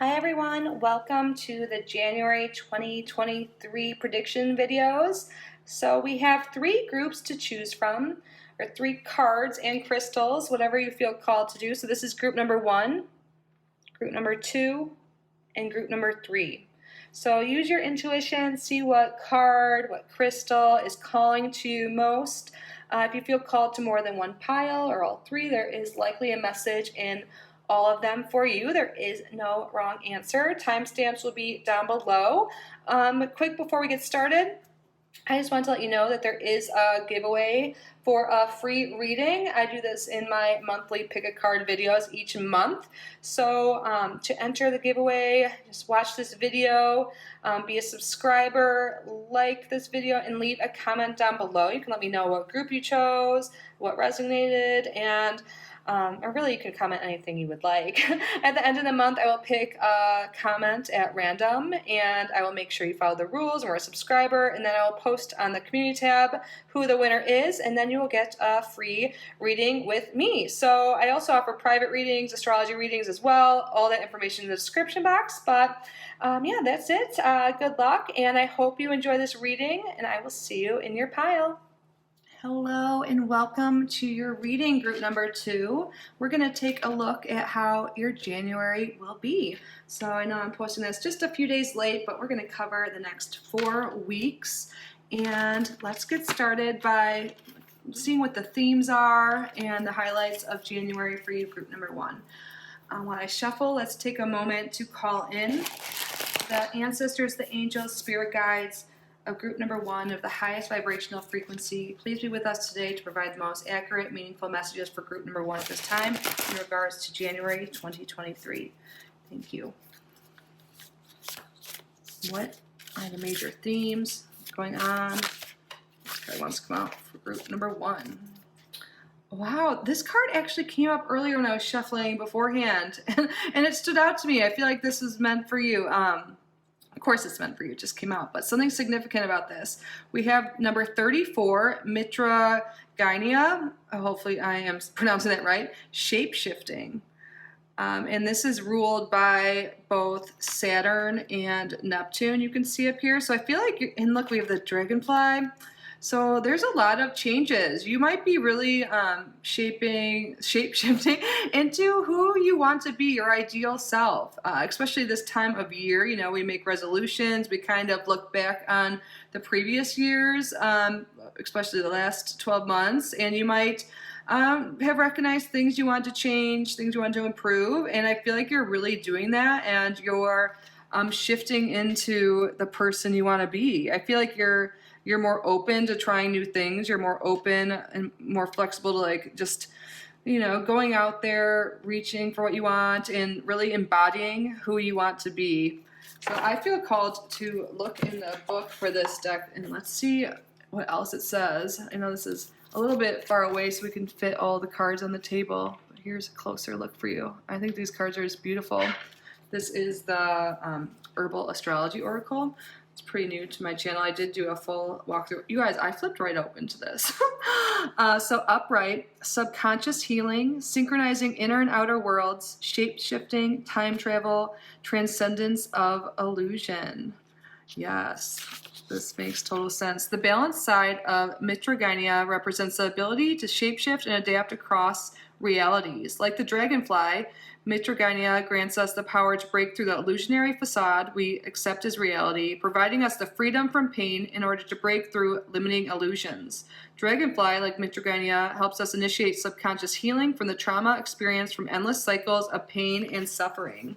Hi everyone, welcome to the January 2023 prediction videos. So we have three groups to choose from, or three cards and crystals, whatever you feel called to do. So this is group number 1, group number 2, and group number 3. So use your intuition, see what card, what crystal is calling to you most. If you feel called to more than one pile or all three, there is likely a message in all of them for you. There is no wrong answer. Timestamps will be down below. Quick before we get started, I just want to let you know that there is a giveaway for a free reading. I do this in my monthly pick a card videos each month. So to enter the giveaway, just watch this video, be a subscriber, like this video, and leave a comment down below. You can let me know what group you chose, what resonated, and or really you can comment anything you would like. At the end of the month, I will pick a comment at random, and I will make sure you follow the rules and are a subscriber, and then I will post on the community tab who the winner is, and then you will get a free reading with me. So I also offer private readings, astrology readings as well, all that information in the description box. But yeah, that's it. Good luck, and I hope you enjoy this reading, and I will see you in your pile. Hello and welcome to your reading group number 2. We're going to take a look at how your January will be. So I know I'm posting this just a few days late, but we're going to cover the next 4 weeks. And let's get started by seeing what the themes are and the highlights of January for you, group number 1. While I shuffle, let's take a moment to call in the ancestors, the angels, spirit guides, of group number 1 of the highest vibrational frequency. Please be with us today to provide the most accurate, meaningful messages for group number 1 at this time in regards to January 2023. Thank you. What are the major themes going on? This card wants to come out for group number 1. Wow, this card actually came up earlier when I was shuffling beforehand, and it stood out to me. I feel like this is meant for you. Of course it's meant for you, it just came out, but something significant about this. We have number 34, Mitra Gainia, hopefully I am pronouncing that right, shape-shifting. And this is ruled by both Saturn and Neptune, you can see up here. So I feel like, and look, we have the dragonfly. So there's a lot of changes. You might be really shape-shifting into who you want to be, your ideal self, especially this time of year. You know, we make resolutions, we kind of look back on the previous years, especially the last 12 months, and you might have recognized things you want to change, things you want to improve, and I feel like you're really doing that, and you're shifting into the person you want to be. I feel like you're more open to trying new things. You're more open and more flexible to like just, you know, going out there, reaching for what you want and really embodying who you want to be. So I feel called to look in the book for this deck and let's see what else it says. I know this is a little bit far away so we can fit all the cards on the table. But here's a closer look for you. I think these cards are just beautiful. This is the Herbal Astrology Oracle. It's pretty new to my channel. I did do a full walkthrough. You guys, I flipped right open to this. So upright, subconscious healing, synchronizing inner and outer worlds, shape-shifting, time travel, transcendence of illusion. Yes, this makes total sense. The balanced side of Mitra Gainia represents the ability to shapeshift and adapt across realities. Like the dragonfly, Mitra Gainia grants us the power to break through the illusionary facade we accept as reality, providing us the freedom from pain in order to break through limiting illusions. Dragonfly, like Mitra Gainia, helps us initiate subconscious healing from the trauma experienced from endless cycles of pain and suffering.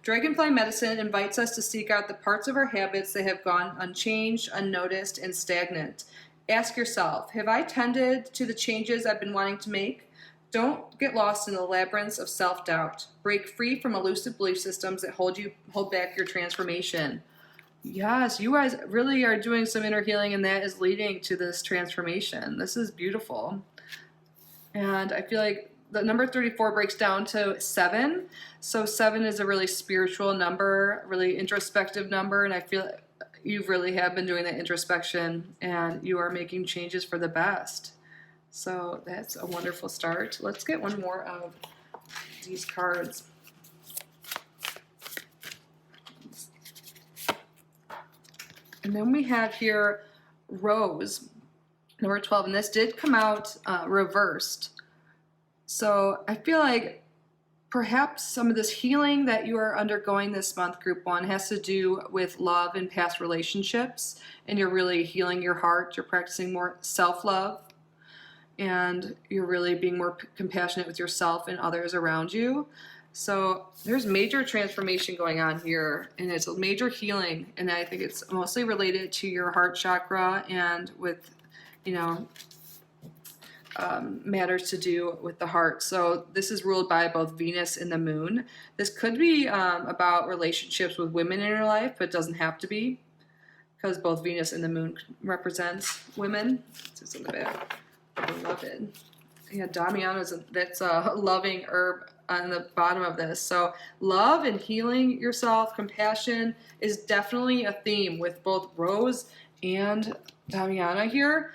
Dragonfly medicine invites us to seek out the parts of our habits that have gone unchanged, unnoticed, and stagnant. Ask yourself, have I tended to the changes I've been wanting to make? Don't get lost in the labyrinths of self-doubt. Break free from elusive belief systems that hold back your transformation. Yes, you guys really are doing some inner healing, and that is leading to this transformation. This is beautiful. And I feel like the number 34 breaks down to 7. So 7 is a really spiritual number, really introspective number, and I feel you really have been doing that introspection, and you are making changes for the best. So that's a wonderful start. Let's get one more of these cards. And then we have here Rose, number 12, and this did come out reversed. So I feel like perhaps some of this healing that you are undergoing this month, group 1, has to do with love and past relationships, and you're really healing your heart. You're practicing more self-love, and you're really being more compassionate with yourself and others around you. So there's major transformation going on here, and it's a major healing, and I think it's mostly related to your heart chakra and with, matters to do with the heart. So this is ruled by both Venus and the moon. This could be about relationships with women in your life, but it doesn't have to be, because both Venus and the moon represents women. It's in the back. Beloved. Yeah, Damiana, that's a loving herb on the bottom of this. So love and healing yourself, compassion is definitely a theme with both Rose and Damiana here.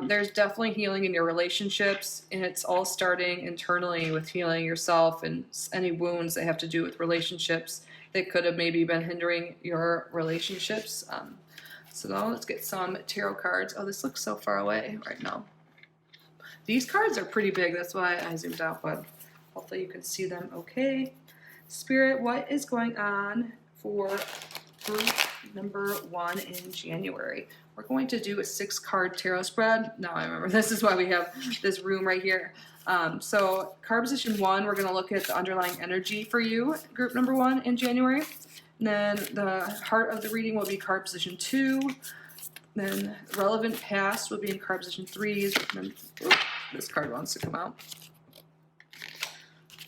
There's definitely healing in your relationships, and it's all starting internally with healing yourself and any wounds that have to do with relationships that could have maybe been hindering your relationships. So now let's get some tarot cards. Oh, this looks so far away right now. These cards are pretty big, that's why I zoomed out, but hopefully you can see them okay. Spirit, what is going on for group number 1 in January? We're going to do a 6-card tarot spread. Now I remember, this is why we have this room right here. So card position 1, we're going to look at the underlying energy for you, group number 1 in January. And then the heart of the reading will be card position 2. Then relevant past will be in card position 3. Then, this card wants to come out.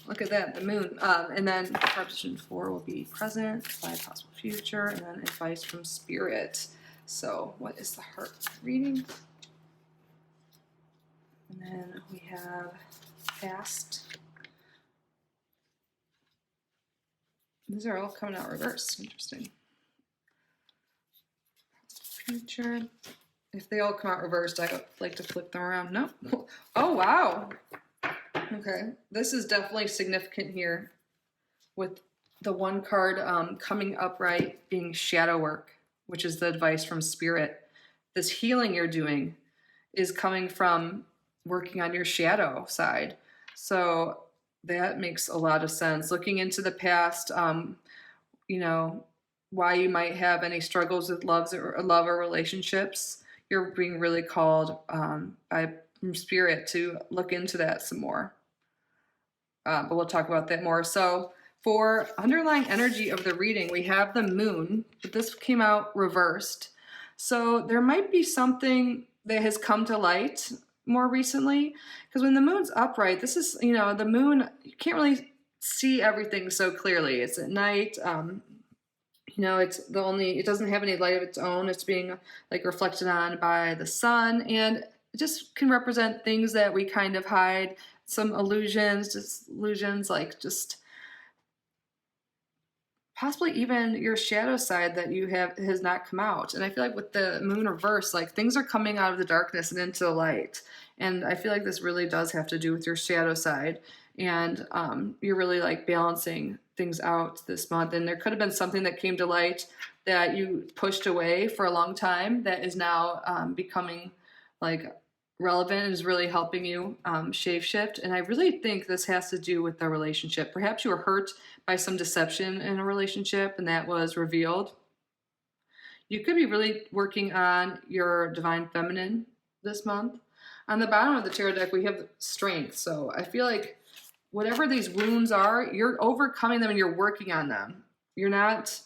Look at that, the moon. And then card position 4 will be present, 5 possible future, and then advice from spirit. So what is the heart reading? And then we have past. These are all coming out reversed. Interesting. Future. If they all come out reversed, I would like to flip them around. No. Oh, wow. Okay. This is definitely significant here with the one card coming upright being shadow work, which is the advice from spirit. This healing you're doing is coming from working on your shadow side. So that makes a lot of sense. Looking into the past, why you might have any struggles with love or relationships, you're being really called by spirit to look into that some more. But we'll talk about that more. So for underlying energy of the reading, we have the moon, but this came out reversed. So there might be something that has come to light more recently, because when the moon's upright, this is, the moon, you can't really see everything so clearly. It's at night. It doesn't have any light of its own. It's being reflected on by the sun, and it just can represent things that we kind of hide, some illusions, just possibly even your shadow side that you have has not come out. And I feel like with the moon reverse, things are coming out of the darkness and into the light. And I feel like this really does have to do with your shadow side. And you're really balancing things out this month. And there could have been something that came to light that you pushed away for a long time that is now becoming relevant and is really helping you shape shift. And I really think this has to do with the relationship. Perhaps you were hurt by some deception in a relationship and that was revealed. You could be really working on your divine feminine this month. On the bottom of the tarot deck, we have strength. So I feel like whatever these wounds are, you're overcoming them and you're working on them. You're not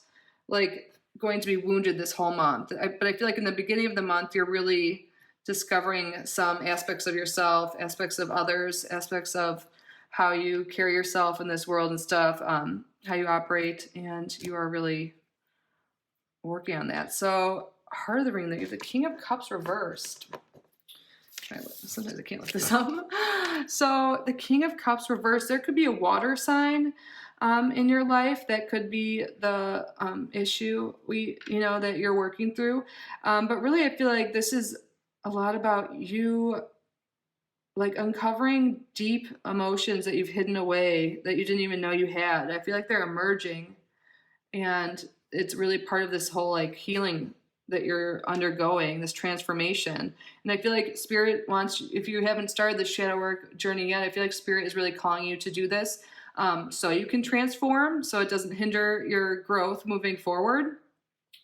going to be wounded this whole month. But I feel like in the beginning of the month, you're really discovering some aspects of yourself, aspects of others, aspects of how you carry yourself in this world and stuff, how you operate, and you are really working on that. So heart of the ring, the King of Cups reversed. Sometimes I can't look this up. So the King of Cups reversed, there could be a water sign in your life that could be the issue that you're working through. But really, I feel like this is a lot about you uncovering deep emotions that you've hidden away that you didn't even know you had. I feel like they're emerging, and it's really part of this whole healing that you're undergoing, this transformation. And I feel like Spirit wants, if you haven't started the shadow work journey yet, I feel like Spirit is really calling you to do this, so you can transform, so it doesn't hinder your growth moving forward.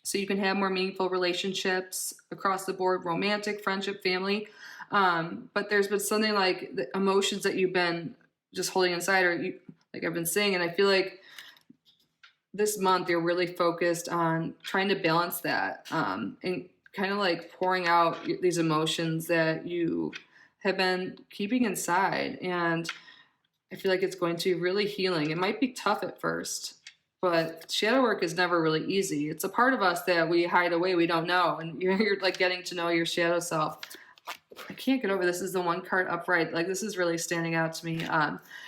So you can have more meaningful relationships across the board, romantic, friendship, family. But there's been something like the emotions that you've been just holding inside, or you, like I've been saying, and I feel like this month you're really focused on trying to balance that, and kind of like pouring out these emotions that you have been keeping inside. And I feel like it's going to be really healing. It might be tough at first, but shadow work is never really easy. It's a part of us that we hide away, we don't know, and you're like getting to know your shadow self. I can't get over this. Is the one card upright. Like, this is really standing out to me.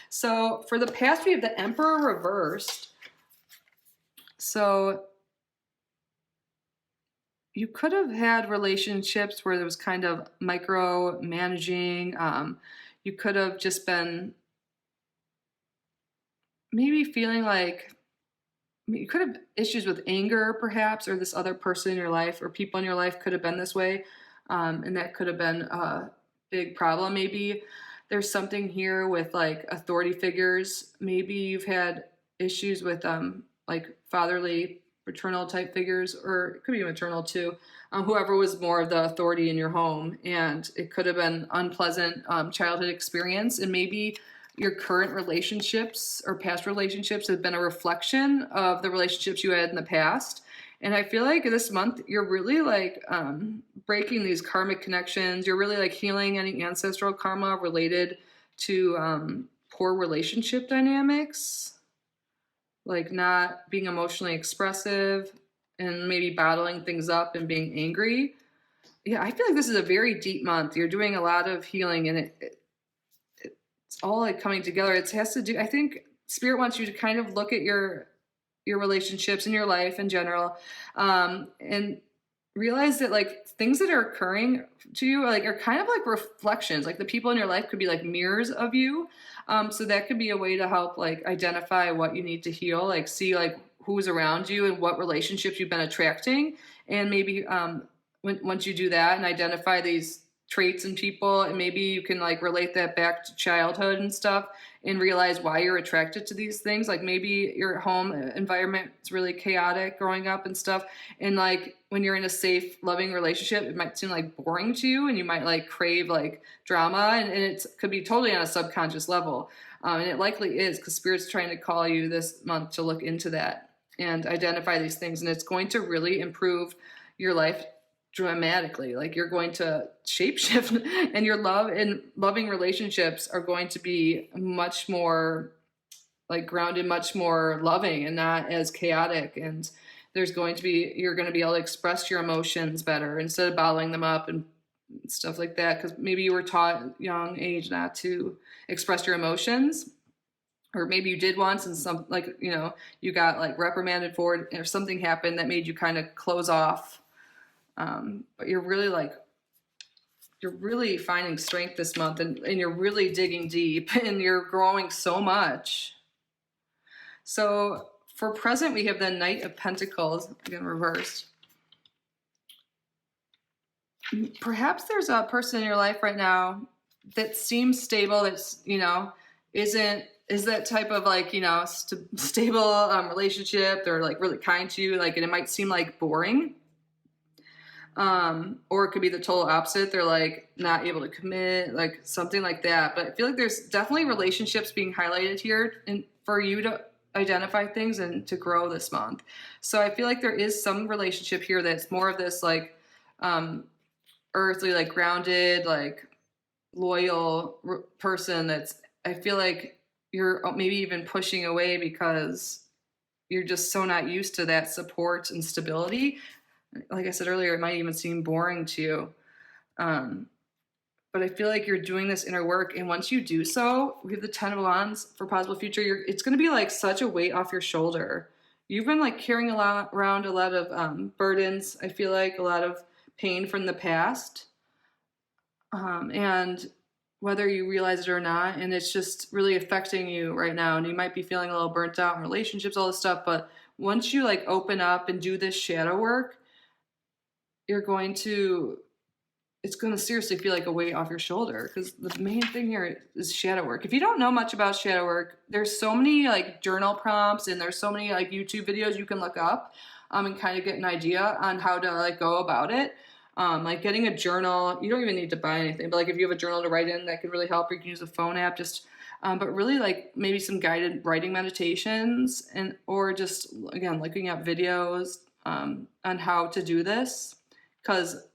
So for the past, we have the Emperor reversed. So you could have had relationships where there was kind of micromanaging. You could have just been maybe feeling like you could have issues with anger, perhaps, or this other person in your life or people in your life could have been this way. And that could have been a big problem. Maybe there's something here with like authority figures. Maybe you've had issues with like fatherly, paternal type figures, or it could be maternal too. Whoever was more of the authority in your home, and it could have been unpleasant childhood experience. And maybe your current relationships or past relationships have been a reflection of the relationships you had in the past. And I feel like this month you're really like breaking these karmic connections. You're really like healing any ancestral karma related to poor relationship dynamics, like not being emotionally expressive and maybe bottling things up and being angry. Yeah, I feel like this is a very deep month. You're doing a lot of healing, and it's all like coming together. It has to do, I think Spirit wants you to kind of look at your relationships in your life in general, and realize that like things that are occurring to you like are kind of like reflections. Like the people in your life could be like mirrors of you. So that could be a way to help like identify what you need to heal, like see like who's around you and what relationships you've been attracting. And maybe once you do that and identify these traits in people, and maybe you can like relate that back to childhood and stuff and realize why you're attracted to these things. Like maybe your home environment is really chaotic growing up and stuff, and like when you're in a safe loving relationship it might seem like boring to you, and you might like crave like drama, and it could be totally on a subconscious level, and it likely is, because Spirit's trying to call you this month to look into that and identify these things, and it's going to really improve your life dramatically. Like you're going to shapeshift, and your love and loving relationships are going to be much more like grounded, much more loving, and not as chaotic. And you're going to be able to express your emotions better instead of bottling them up and stuff like that, because maybe you were taught at a young age not to express your emotions, or maybe you did once and some like you got like reprimanded for it, or something happened that made you kind of close off. But you're really finding strength this month, and you're really digging deep, and you're growing so much. So for present, we have the Knight of Pentacles, again reversed. Perhaps there's a person in your life right now that seems stable, that's, is that type of like, stable relationship. They're like really kind to you, like, and it might seem like boring. Or it could be the total opposite. They're like not able to commit, like something like that. But I feel like there's definitely relationships being highlighted here, and for you to identify things and to grow this month. So I feel like there is some relationship here that's more of this like earthly, like grounded, like loyal person that's, I feel like you're maybe even pushing away because you're just so not used to that support and stability. Like I said earlier, it might even seem boring to you. But I feel like you're doing this inner work, and once you do so, we have the 10 of Wands for possible future. It's going to be like such a weight off your shoulder. You've been like carrying around a lot of burdens. I feel like a lot of pain from the past, and whether you realize it or not, and it's just really affecting you right now. And you might be feeling a little burnt out in relationships, all this stuff. But once you like open up and do this shadow work, you're going to it's going to seriously feel like a weight off your shoulder, because the main thing here is shadow work. If you don't know much about shadow work, there's so many like journal prompts and there's so many like YouTube videos you can look up and kind of get an idea on how to like go about it. Like getting a journal, you don't even need to buy anything, but like if you have a journal to write in, that could really help. Or you can use a phone app, but really like maybe some guided writing meditations, and or just again looking up videos on how to do this. Because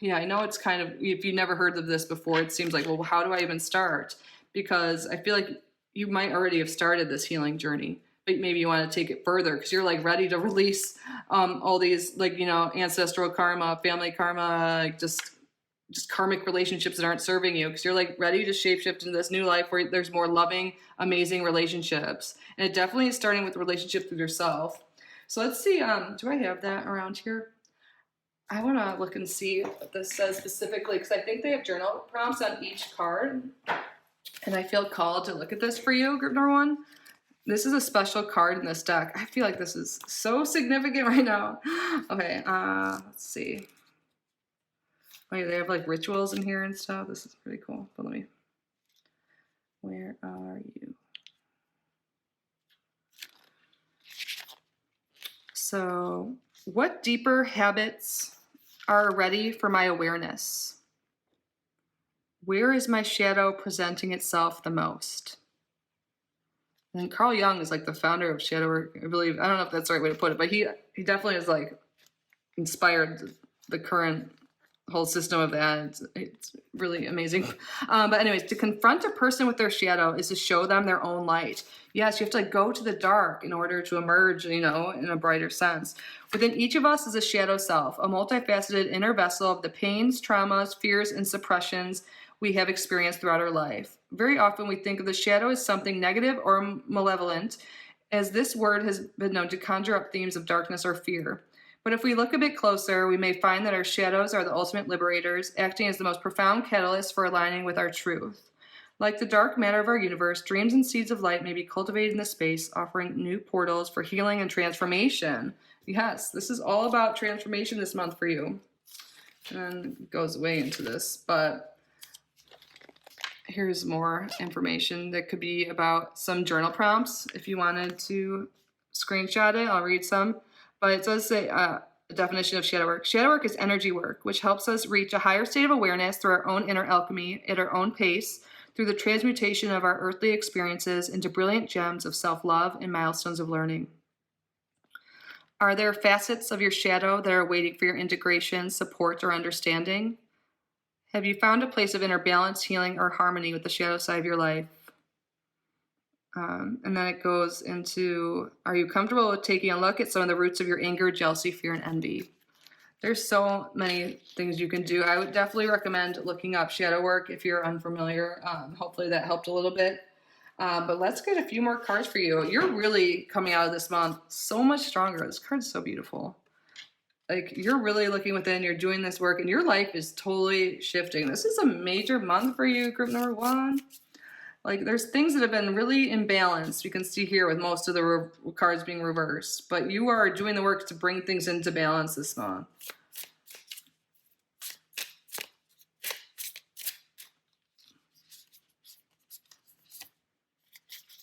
yeah, I know it's kind of, if you've never heard of this before, it seems like, well, how do I even start? Because I feel like you might already have started this healing journey, but maybe you want to take it further because you're like ready to release all these like, ancestral karma, family karma, like just karmic relationships that aren't serving you, because you're like ready to shapeshift into this new life where there's more loving, amazing relationships. And it definitely is starting with the relationship with yourself. So let's see, do I have that around here? I want to look and see what this says specifically, because I think they have journal prompts on each card. And I feel called to look at this for you, group number one. This is a special card in this deck. I feel like this is so significant right now. Okay, let's see. Oh, yeah, they have like rituals in here and stuff. This is pretty cool. But where are you? So, what deeper habits are ready for my awareness? Where is my shadow presenting itself the most? And Carl Jung is like the founder of shadow work. I believe, I don't know if that's the right way to put it, but he definitely has like inspired the current whole system of that. It's really amazing. But anyways, to confront a person with their shadow is to show them their own light. Yes, you have to like go to the dark in order to emerge, in a brighter sense. Within each of us is a shadow self, a multifaceted inner vessel of the pains, traumas, fears, and suppressions we have experienced throughout our life. Very often we think of the shadow as something negative or malevolent, as this word has been known to conjure up themes of darkness or fear. But if we look a bit closer, we may find that our shadows are the ultimate liberators, acting as the most profound catalyst for aligning with our truth. Like the dark matter of our universe, dreams and seeds of light may be cultivated in this space, offering new portals for healing and transformation. Yes, this is all about transformation this month for you. And it goes way into this, but here's more information that could be about some journal prompts. If you wanted to screenshot it, I'll read some. But it does say a definition of shadow work. Shadow work is energy work, which helps us reach a higher state of awareness through our own inner alchemy at our own pace, through the transmutation of our earthly experiences into brilliant gems of self-love and milestones of learning. Are there facets of your shadow that are waiting for your integration, support, or understanding? Have you found a place of inner balance, healing, or harmony with the shadow side of your life? And then it goes into, are you comfortable with taking a look at some of the roots of your anger, jealousy, fear, and envy? There's so many things you can do. I would definitely recommend looking up shadow work if you're unfamiliar. Hopefully that helped a little bit. But let's get a few more cards for you. You're really coming out of this month so much stronger. This card's so beautiful. Like, you're really looking within, you're doing this work, and your life is totally shifting. This is a major month for you, group number one. Like, there's things that have been really imbalanced. You can see here with most of the cards being reversed. But you are doing the work to bring things into balance this month.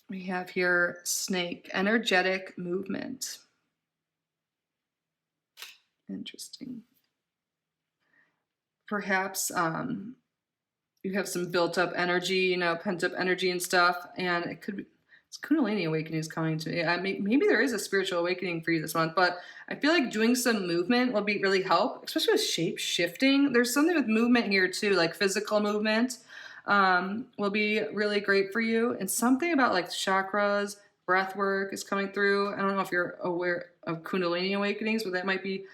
We have here snake, energetic movement. Interesting. Perhaps you have some built up energy, pent up energy and stuff, and it's Kundalini awakening is coming to me. Maybe there is a spiritual awakening for you this month, but I feel like doing some movement will really help, especially with shape shifting. There's something with movement here too, like physical movement will be really great for you. And something about like chakras, breath work is coming through. I don't know if you're aware of Kundalini awakenings, but that might be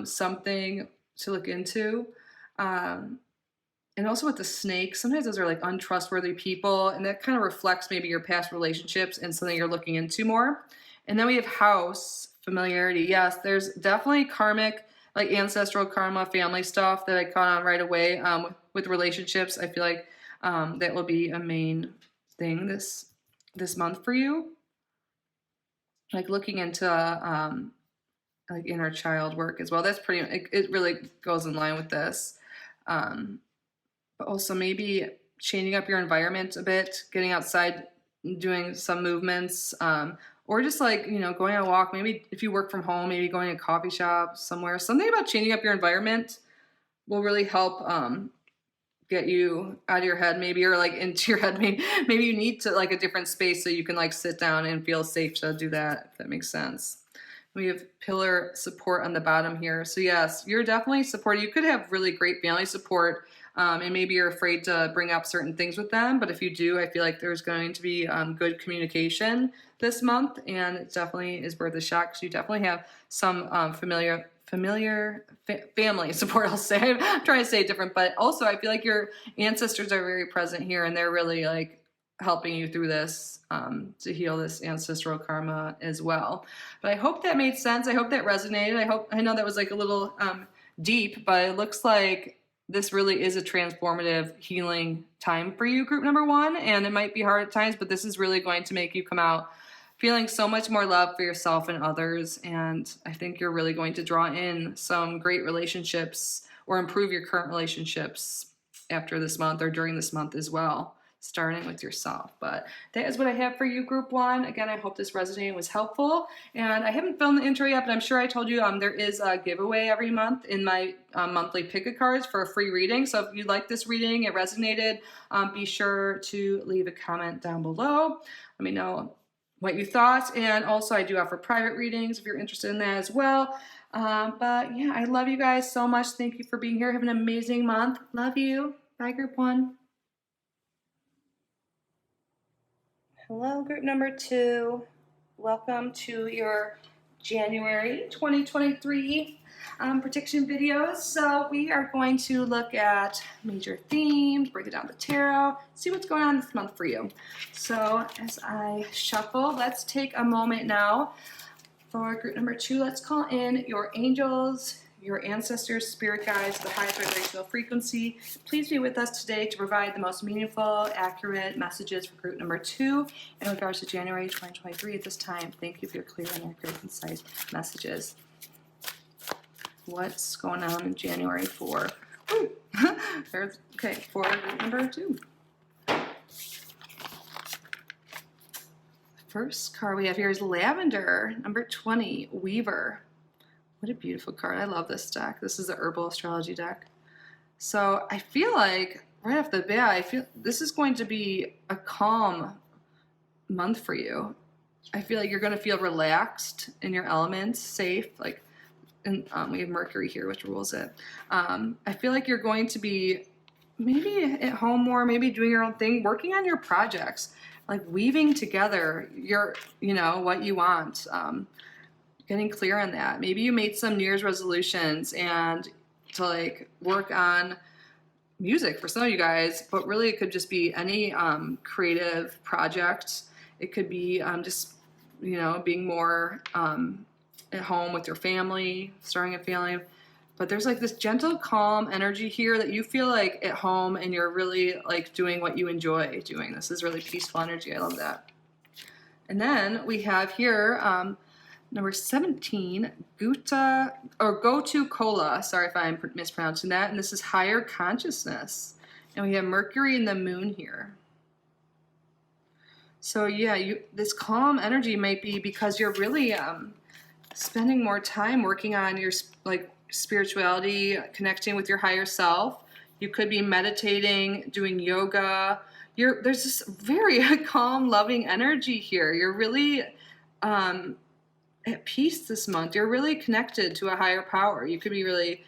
something to look into. And also with the snake, sometimes those are like untrustworthy people, and that kind of reflects maybe your past relationships and something you're looking into more. And then we have house, familiarity. Yes, there's definitely karmic, like ancestral karma, family stuff that I caught on right away with relationships. I feel like that will be a main thing this month for you. Like looking into like inner child work as well. That's it really goes in line with this. But also maybe changing up your environment a bit, getting outside, doing some movements, or just like, going on a walk. Maybe if you work from home, maybe going to a coffee shop somewhere. Something about changing up your environment will really help get you out of your head, maybe, or like into your head. Maybe you need to like a different space so you can like sit down and feel safe to do that, if that makes sense. We have pillar support on the bottom here. So yes, you're definitely supported. You could have really great family support, and maybe you're afraid to bring up certain things with them. But if you do, I feel like there's going to be good communication this month, and it definitely is worth a shot because you definitely have some family support. I'll say. I'm trying to say it different, but also I feel like your ancestors are very present here, and they're really like helping you through this to heal this ancestral karma as well. But I hope that made sense. I hope that resonated. I know that was like a little deep, but it looks like this really is a transformative healing time for you, group number 1. And it might be hard at times, but this is really going to make you come out feeling so much more love for yourself and others. And I think you're really going to draw in some great relationships or improve your current relationships after this month or during this month as well, starting with yourself. But that is what I have for you, group 1. Again, I hope this resonating was helpful. And I haven't filmed the intro yet, but I'm sure I told you there is a giveaway every month in my monthly pick-a-cards for a free reading. So if you like this reading, it resonated, be sure to leave a comment down below. Let me know what you thought. And also I do offer private readings if you're interested in that as well. But yeah, I love you guys so much. Thank you for being here. Have an amazing month. Love you. Bye, group 1. Hello, group number 2. Welcome to your January 2023 prediction videos. So we are going to look at major themes, break it down the tarot, see what's going on this month for you. So as I shuffle, let's take a moment now for group number 2. Let's call in your angels, your ancestors, spirit guides, the highest vibrational frequency. Please be with us today to provide the most meaningful, accurate messages for group number 2 in regards to January 2023 at this time. Thank you for your clear and accurate, concise messages. What's going on in January for? Okay, for group number 2. First card we have here is Lavender, number 20, Weaver. What a beautiful card. I love this deck. This is the Herbal Astrology deck. So I feel like right off the bat, I feel this is going to be a calm month for you. I feel like you're going to feel relaxed in your elements, safe. Like, and we have Mercury here, which rules it. I feel like you're going to be maybe at home more, maybe doing your own thing, working on your projects, like weaving together your, what you want. Getting clear on that. Maybe you made some New Year's resolutions and to like work on music for some of you guys, but really it could just be any creative project. It could be just, being more at home with your family, starting a family. But there's like this gentle, calm energy here that you feel like at home and you're really like doing what you enjoy doing. This is really peaceful energy. I love that. And then we have here number 17, Go to Cola. Sorry if I'm mispronouncing that. And this is higher consciousness. And we have Mercury and the moon here. So yeah, this calm energy might be because you're really spending more time working on your spirituality, connecting with your higher self. You could be meditating, doing yoga. There's this very calm, loving energy here. You're really at peace this month. You're really connected to a higher power. You could be really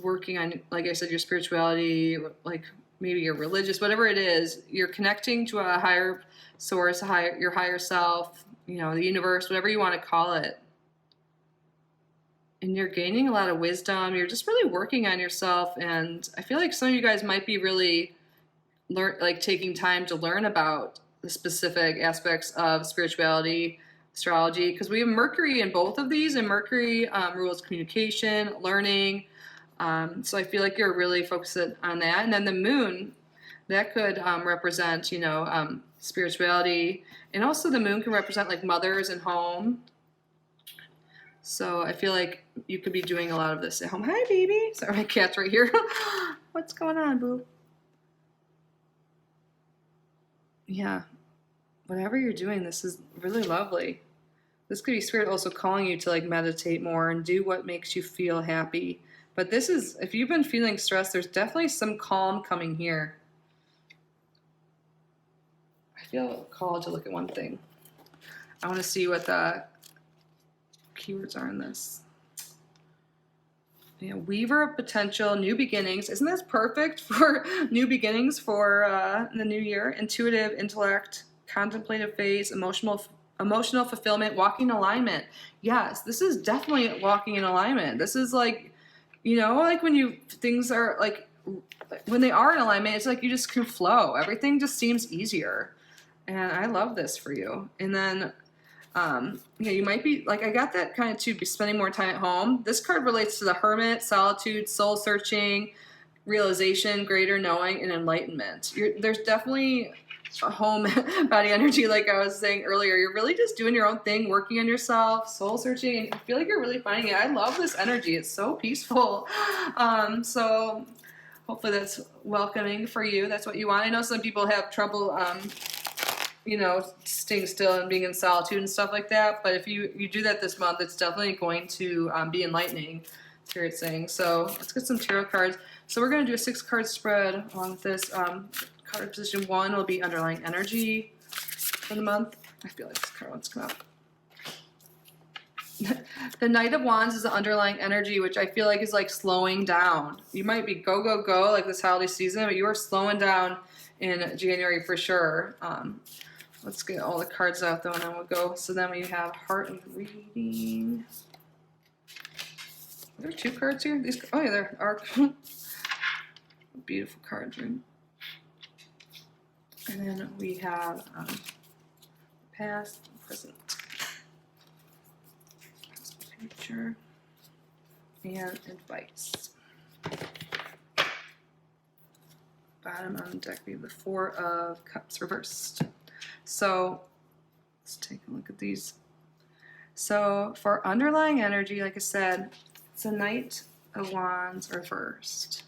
working on, like I said, your spirituality, like maybe you're religious, whatever it is. You're connecting to a higher source, your higher self, the universe, whatever you want to call it. And you're gaining a lot of wisdom. You're just really working on yourself. And I feel like some of you guys might be really taking time to learn about the specific aspects of spirituality, astrology, because we have Mercury in both of these, and Mercury rules communication, learning. So I feel like you're really focused on that. And then the moon, that could represent, spirituality. And also the moon can represent like mothers and home. So I feel like you could be doing a lot of this at home. Hi, baby. Sorry, my cat's right here. What's going on, boo? Yeah, whatever you're doing, this is really lovely. This could be Spirit also calling you to like meditate more and do what makes you feel happy. But this is, if you've been feeling stressed, there's definitely some calm coming here. I feel called to look at one thing. I want to see what the keywords are in this. Yeah, Weaver of potential, new beginnings. Isn't this perfect for new beginnings for the new year? Intuitive, intellect, contemplative phase, emotional fulfillment, walking in alignment. Yes, this is definitely walking in alignment. This is like, you know, like when things are like, when they are in alignment, it's like you just can flow. Everything just seems easier. And I love this for you. And then yeah, you might be like, I got that kind of too, be spending more time at home. This card relates to the hermit, solitude, soul searching, realization, greater knowing, and enlightenment. There's definitely a home body energy, like I was saying earlier. You're really just doing your own thing, working on yourself, soul searching, and I feel like you're really finding it. I love this energy. It's so peaceful. So hopefully that's welcoming for you. That's what you want. I know some people have trouble you know, staying still and being in solitude and stuff like that. But if you do that this month, it's definitely going to be enlightening, Spirit's saying. So let's get some tarot cards. So we're going to do a 6-card spread along with this. Card position 1 will be underlying energy for the month. I feel like this card wants to come out. The Knight of Wands is the underlying energy, which I feel like is like slowing down. You might be go, go, go like this holiday season, but you are slowing down in January for sure. Let's get all the cards out though, and then we'll go. So then we have Heart of Reading. Are there 2 cards here? These, oh yeah, there are. Beautiful cards, right? And then we have past, present, future, and advice. Bottom on the deck, we have the 4 of Cups reversed. So let's take a look at these. So for underlying energy, like I said, it's a Knight of Wands reversed.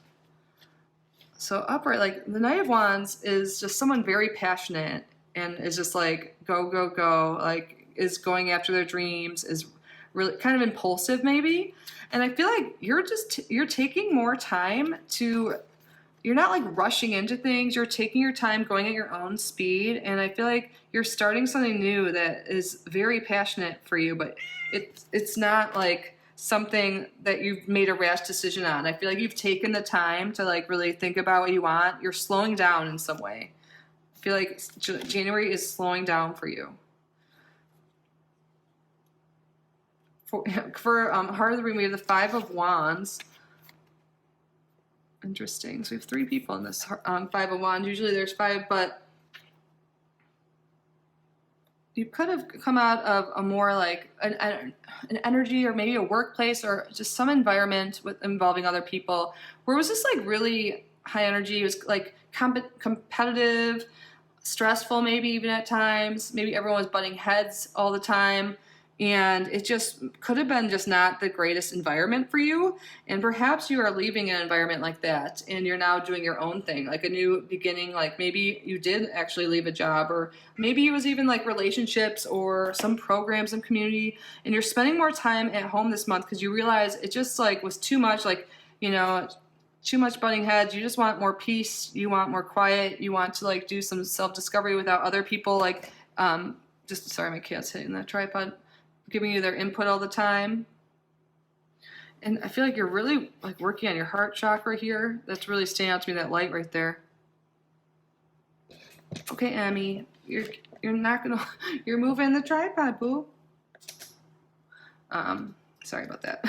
So upright, like the Knight of Wands is just someone very passionate and is just like go, go, go, like is going after their dreams, is really kind of impulsive maybe. And I feel like you're taking more time to, you're not like rushing into things. You're taking your time, going at your own speed. And I feel like you're starting something new that is very passionate for you, but it's not like something that you've made a rash decision on. I feel like you've taken the time to like really think about what you want. You're slowing down in some way. I feel like January is slowing down for you. For Heart of the Ring, we have the 5 of Wands. Interesting. So we have 3 people in this 5 of Wands. Usually there's 5, but you could have come out of a more like an energy or maybe a workplace or just some environment with involving other people where it was just like really high energy. It was like competitive, stressful maybe even at times. Maybe everyone was butting heads all the time. And it just could have been just not the greatest environment for you. And perhaps you are leaving an environment like that and you're now doing your own thing, like a new beginning. Like maybe you did actually leave a job, or maybe it was even like relationships or some programs and community. And you're spending more time at home this month because you realize it just like was too much, like, you know, too much butting heads. You just want more peace. You want more quiet. You want to like do some self-discovery without other people. Like, just, sorry, my cat's hitting that tripod. Giving you their input all the time. And I feel like you're really like working on your heart chakra here. That's really standing out to me, that light right there. Okay, Emmy, you're not gonna, you're moving the tripod, boo. Sorry about that.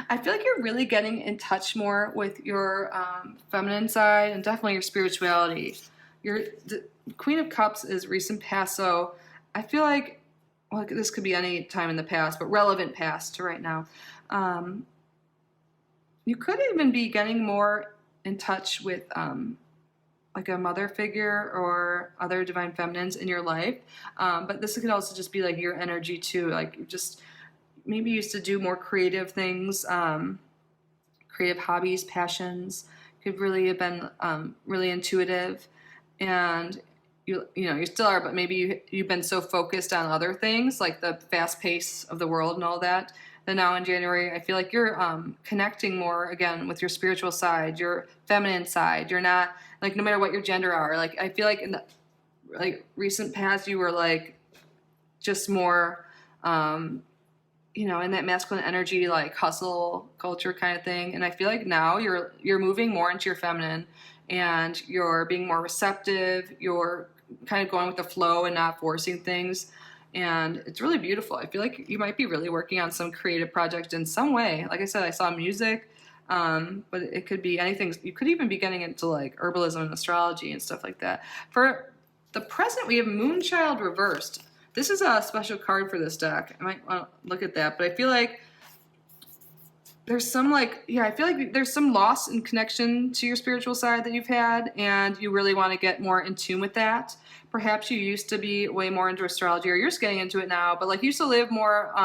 I feel like you're really getting in touch more with your feminine side and definitely your spirituality. The Queen of Cups is recent past, so I feel like, well, this could be any time in the past, but relevant past to right now. You could even be getting more in touch with like a mother figure or other divine feminines in your life. But this could also just be like your energy too. Like just maybe used to do more creative things, creative hobbies, passions. Could really have been really intuitive, and you still are, but maybe you've been so focused on other things like the fast pace of the world and all that. Then now in January, I feel like you're connecting more again with your spiritual side, your feminine side. You're not like, no matter what your gender are. Like, I feel like in the recent past, you were like just more, in that masculine energy, like hustle culture kind of thing. And I feel like now you're moving more into your feminine, and you're being more receptive. You're kind of going with the flow and not forcing things. And it's really beautiful. I feel like you might be really working on some creative project in some way. Like I said, I saw music, but it could be anything. You could even be getting into like herbalism and astrology and stuff like that. For the present, we have Moonchild reversed. This is a special card for this deck. I might want to look at that, but I feel like there's some I feel like there's some loss in connection to your spiritual side that you've had, and you really want to get more in tune with that. Perhaps you used to be way more into astrology, or you're just getting into it now, but like you used to live more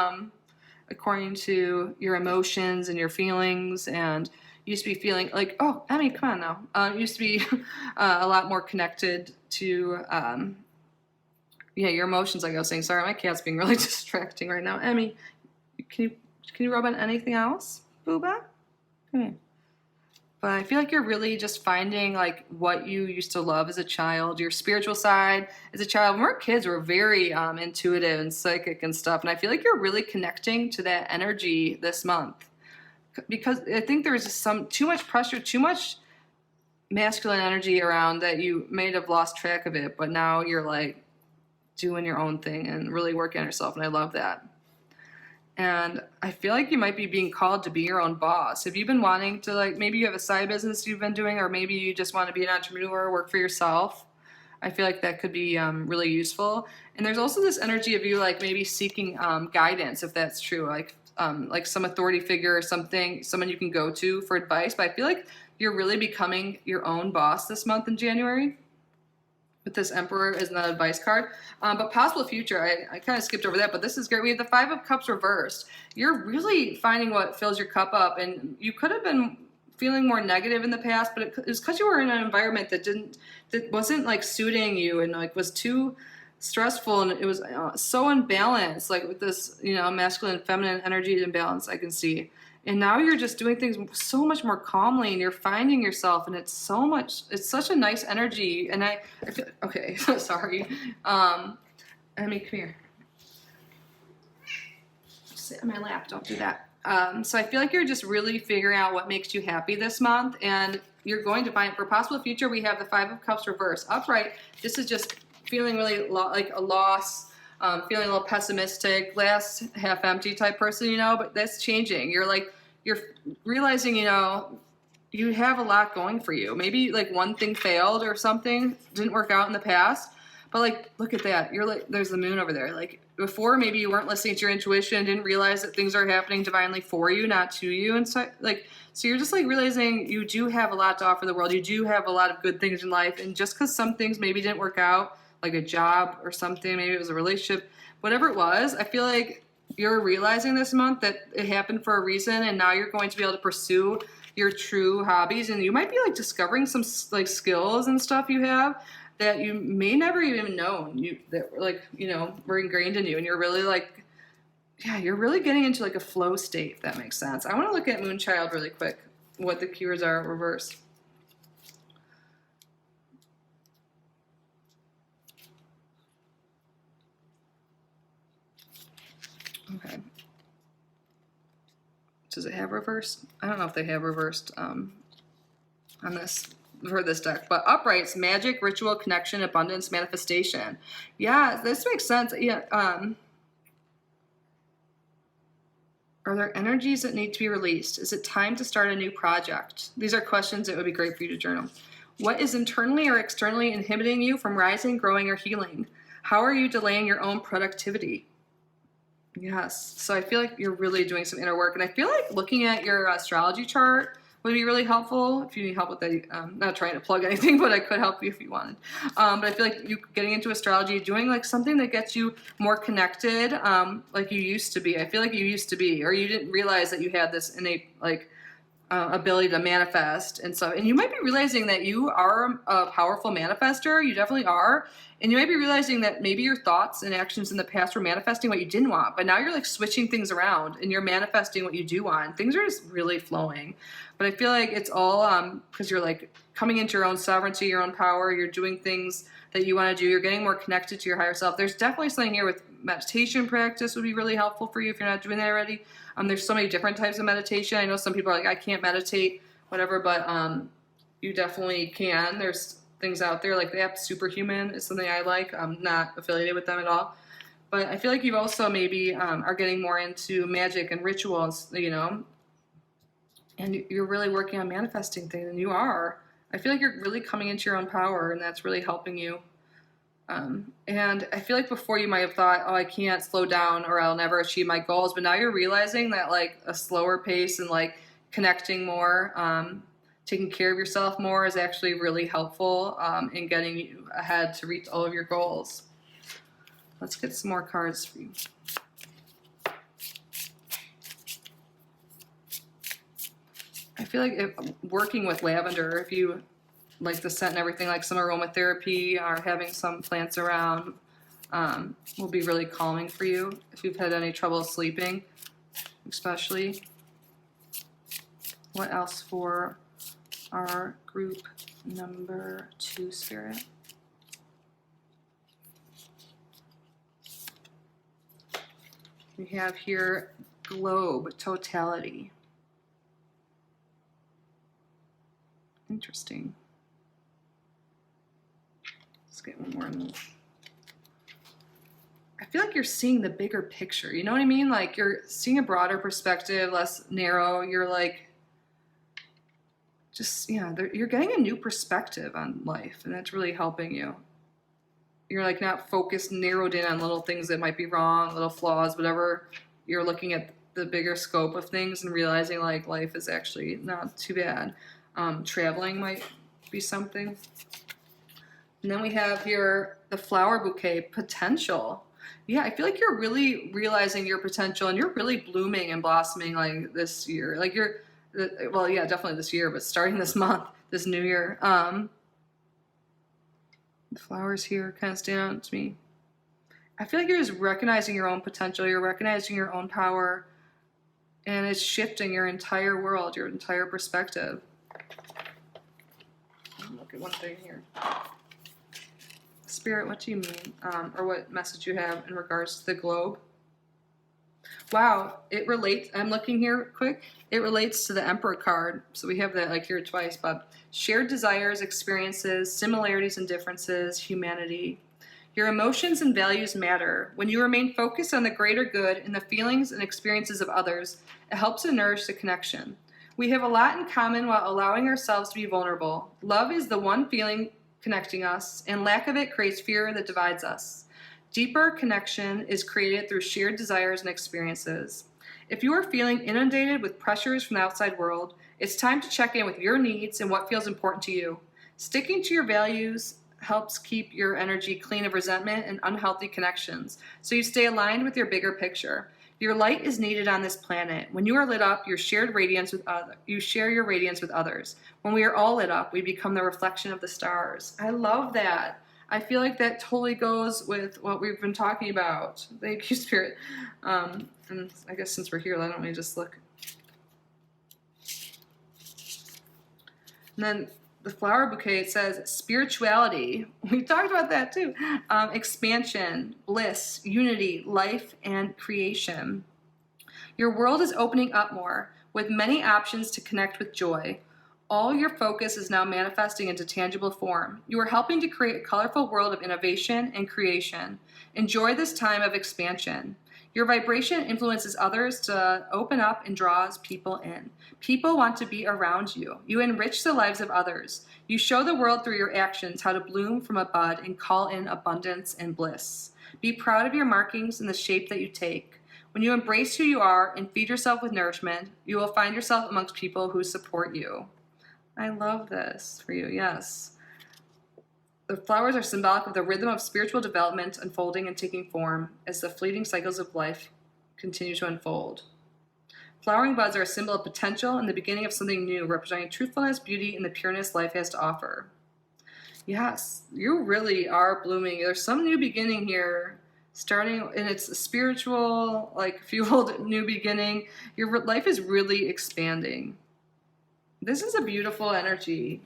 according to your emotions and your feelings, and you used to be feeling like, oh, Emmy, come on now. Used to be a lot more connected to your emotions, like I was saying. Sorry, my cat's being really distracting right now. Emmy, can you rub on anything else? Booba? Come here. But I feel like you're really just finding like what you used to love as a child, your spiritual side as a child. When we were kids, we were very intuitive and psychic and stuff. And I feel like you're really connecting to that energy this month, because I think there's just too much pressure, too much masculine energy around that you may have lost track of it. But now you're like doing your own thing and really working on yourself. And I love that. And I feel like you might be being called to be your own boss. Have you been wanting to, like, maybe you have a side business you've been doing, or maybe you just want to be an entrepreneur, work for yourself? I feel like that could be really useful. And there's also this energy of you, like, maybe seeking guidance, if that's true, like some authority figure or something, someone you can go to for advice. But I feel like you're really becoming your own boss this month in January, with this Emperor as an advice card. But possible future, I kind of skipped over that, but this is great. We have the Five of Cups reversed. You're really finding what fills your cup up, and you could have been feeling more negative in the past, but it was because you were in an environment that wasn't like suiting you, and like was too stressful, and it was so unbalanced, like with this, masculine and feminine energy imbalance I can see. And now you're just doing things so much more calmly, and you're finding yourself, and it's such a nice energy. And I feel, okay, sorry. Emmy, come here. Sit in my lap, don't do that. So I feel like you're just really figuring out what makes you happy this month, and you're going to find, for possible future, we have the Five of Cups reversed. Upright, this is just feeling really like a loss, feeling a little pessimistic, glass half empty type person, but that's changing. You're realizing, you have a lot going for you. Maybe like one thing failed or something didn't work out in the past, but like, look at that. You're like, there's the moon over there. Like before, maybe you weren't listening to your intuition, didn't realize that things are happening divinely for you, not to you. And so you're just like realizing you do have a lot to offer the world. You do have a lot of good things in life. And just because some things maybe didn't work out, like a job or something, maybe it was a relationship, whatever it was, I feel like you're realizing this month that it happened for a reason, and now you're going to be able to pursue your true hobbies, and you might be like discovering some like skills and stuff you have that you may never even known were ingrained in you, and you're really like, you're really getting into like a flow state, if that makes sense. I want to look at Moonchild really quick, what the keywords are reversed. Okay. Does it have reversed? I don't know if they have reversed on this for this deck. But uprights, magic, ritual, connection, abundance, manifestation. Yeah, this makes sense. Yeah. Are there energies that need to be released? Is it time to start a new project? These are questions that would be great for you to journal. What is internally or externally inhibiting you from rising, growing, or healing? How are you delaying your own productivity? Yes. So I feel like you're really doing some inner work. And I feel like looking at your astrology chart would be really helpful if you need help with that. Not trying to plug anything, but I could help you if you wanted. But I feel like you getting into astrology, doing like something that gets you more connected, like you used to be. I feel like you used to be, or you didn't realize that you had this innate like ability to manifest and stuff. And you might be realizing that you are a powerful manifester. You definitely are. And you might be realizing that maybe your thoughts and actions in the past were manifesting what you didn't want, but now you're like switching things around and you're manifesting what you do want. Things are just really flowing. But I feel like it's all because you're like coming into your own sovereignty, your own power. You're doing things that you want to do. You're getting more connected to your higher self. There's definitely something here with meditation practice would be really helpful for you if you're not doing that already. There's so many different types of meditation. I know some people are like, I can't meditate, whatever, but you definitely can. There's things out there like the app Superhuman is something I like. I'm not affiliated with them at all. But I feel like you also maybe are getting more into magic and rituals, you know, and you're really working on manifesting things, and you are. I feel like you're really coming into your own power, and that's really helping you. And I feel like before you might have thought, oh, I can't slow down or I'll never achieve my goals. But now you're realizing that like a slower pace and like connecting more, taking care of yourself more is actually really helpful in getting you ahead to reach all of your goals. Let's get some more cards for you. I feel like working with lavender, if you like the scent and everything, like some aromatherapy or having some plants around will be really calming for you if you've had any trouble sleeping, especially. What else for our group number 2, Spirit? We have here globe, totality. Interesting. Let's get one more in this. I feel like you're seeing the bigger picture. You know what I mean? Like you're seeing a broader perspective, less narrow. You're like, just, yeah, you're getting a new perspective on life, and that's really helping you. You're like not focused, narrowed in on little things that might be wrong, little flaws, whatever. You're looking at the bigger scope of things and realizing like life is actually not too bad. Traveling might be something. And then we have here the flower bouquet, potential. Yeah, I feel like you're really realizing your potential, and you're really blooming and blossoming like this year. Like well, yeah, definitely this year, but starting this month, this new year. The flowers here kind of stand out to me. I feel like you're just recognizing your own potential. You're recognizing your own power, and it's shifting your entire world, your entire perspective. Look at one thing here. Spirit, what do you mean? Or what message you have in regards to the globe? Wow, it relates. I'm looking here quick. It relates to the Emperor card. So we have that like here twice, but shared desires, experiences, similarities and differences, humanity. Your emotions and values matter. When you remain focused on the greater good and the feelings and experiences of others, it helps to nourish the connection. We have a lot in common while allowing ourselves to be vulnerable. Love is the one feeling connecting us, and lack of it creates fear that divides us. Deeper connection is created through shared desires and experiences. If you are feeling inundated with pressures from the outside world, it's time to check in with your needs and what feels important to you. Sticking to your values helps keep your energy clean of resentment and unhealthy connections, so you stay aligned with your bigger picture. Your light is needed on this planet. When you are lit up, you share your radiance with others. When we are all lit up, we become the reflection of the stars. I love that. I feel like that totally goes with what we've been talking about. Thank you, Spirit. And I guess since we're here, why don't we just look. And then the flower bouquet, it says spirituality. We talked about that too. Expansion, bliss, unity, life, and creation. Your world is opening up more with many options to connect with joy. All your focus is now manifesting into tangible form. You are helping to create a colorful world of innovation and creation. Enjoy this time of expansion. Your vibration influences others to open up and draws people in. People want to be around you. You enrich the lives of others. You show the world through your actions how to bloom from a bud and call in abundance and bliss. Be proud of your markings and the shape that you take. When you embrace who you are and feed yourself with nourishment, you will find yourself amongst people who support you. I love this for you, yes. The flowers are symbolic of the rhythm of spiritual development unfolding and taking form as the fleeting cycles of life continue to unfold. Flowering buds are a symbol of potential and the beginning of something new, representing truthfulness, beauty, and the pureness life has to offer. Yes, you really are blooming. There's some new beginning here, starting, and it's a spiritual, like fueled new beginning. Your life is really expanding. This is a beautiful energy.